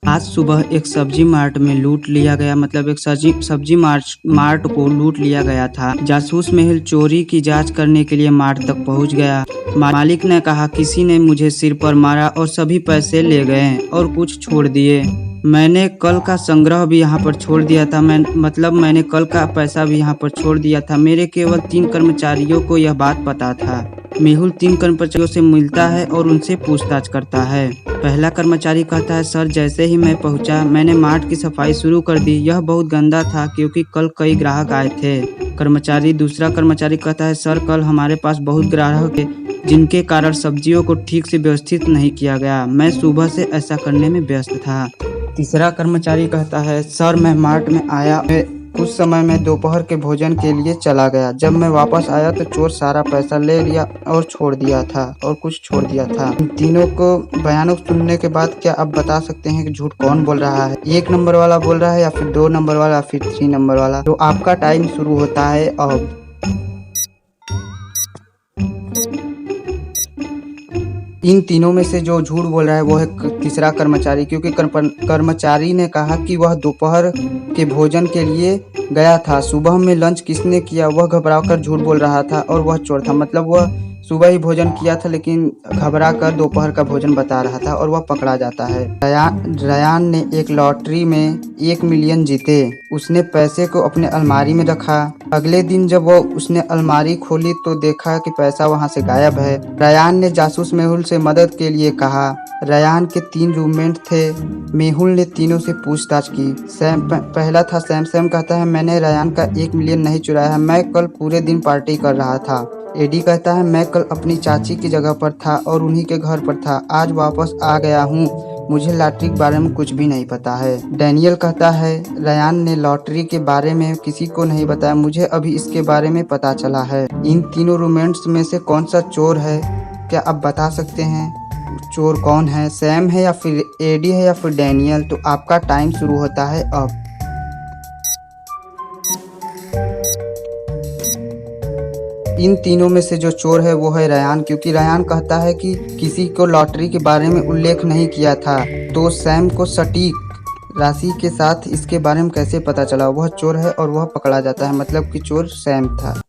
आज सुबह एक सब्जी मार्ट में लूट लिया गया। मतलब एक सब्जी मार्ट को लूट लिया गया था। जासूस मेहुल चोरी की जांच करने के लिए मार्ट तक पहुंच गया। मालिक ने कहा, किसी ने मुझे सिर पर मारा और सभी पैसे ले गए और कुछ छोड़ दिए। मैंने कल का संग्रह भी यहाँ पर छोड़ दिया था। मैंने कल का पैसा भी यहाँ पर छोड़ दिया था। मेरे केवल 3 कर्मचारियों को यह बात पता था। मेहुल 3 कर्मचारियों से मिलता है और उनसे पूछताछ करता है। पहला कर्मचारी कहता है, सर जैसे ही मैं पहुंचा मैंने मार्ट की सफाई शुरू कर दी। यह बहुत गंदा था क्योंकि कल कई ग्राहक आए थे। दूसरा कर्मचारी कहता है, सर कल हमारे पास बहुत ग्राहक थे जिनके कारण सब्जियों को ठीक से व्यवस्थित नहीं किया गया। मैं सुबह से ऐसा करने में व्यस्त था। तीसरा कर्मचारी कहता है, सर मैं मार्ट में आया, कुछ समय में दोपहर के भोजन के लिए चला गया। जब मैं वापस आया तो चोर सारा पैसा ले लिया और कुछ छोड़ दिया था। इन तीनों को बयानों सुनने के बाद क्या आप बता सकते हैं कि झूठ कौन बोल रहा है? 1 नंबर वाला बोल रहा है या फिर 2 नंबर वाला या फिर 3 नंबर वाला? तो आपका टाइम शुरू होता है अब। इन तीनों में से जो झूठ बोल रहा है वो है तीसरा कर्मचारी, क्योंकि कर्मचारी ने कहा कि वह दोपहर के भोजन के लिए गया था। सुबह में लंच किसने किया? वह घबराकर झूठ बोल रहा था और वह चोर था। मतलब वह सुबह ही भोजन किया था लेकिन घबराकर दोपहर का भोजन बता रहा था और वह पकड़ा जाता है। रयान ने एक लॉटरी में 1 मिलियन जीते। उसने पैसे को अपने अलमारी में रखा। अगले दिन जब उसने अलमारी खोली तो देखा कि पैसा वहां से गायब है। रयान ने जासूस मेहुल से मदद के लिए कहा। रयान के 3 रूममेट थे। मेहुल ने तीनों से पूछताछ की। पहला था सैम। सैम कहता है, मैंने रयान का 1 मिलियन नहीं चुराया है, मैं कल पूरे दिन पार्टी कर रहा था। एडी कहता है, मैं कल अपनी चाची की जगह पर था और उन्हीं के घर पर था। आज वापस आ गया हूँ, मुझे लॉटरी के बारे में कुछ भी नहीं पता है। डैनियल कहता है, रयान ने लॉटरी के बारे में किसी को नहीं बताया, मुझे अभी इसके बारे में पता चला है। इन तीनों रूममेट्स में से कौन सा चोर है? क्या आप बता सकते हैं चोर कौन है? सैम है या फिर एडी है या फिर डैनियल? तो आपका टाइम शुरू होता है अब। इन तीनों में से जो चोर है वो है रयान, क्योंकि रयान कहता है कि किसी को लॉटरी के बारे में उल्लेख नहीं किया था। तो सैम को सटीक राशि के साथ इसके बारे में कैसे पता चला? वह चोर है और वह पकड़ा जाता है। मतलब कि चोर सैम था।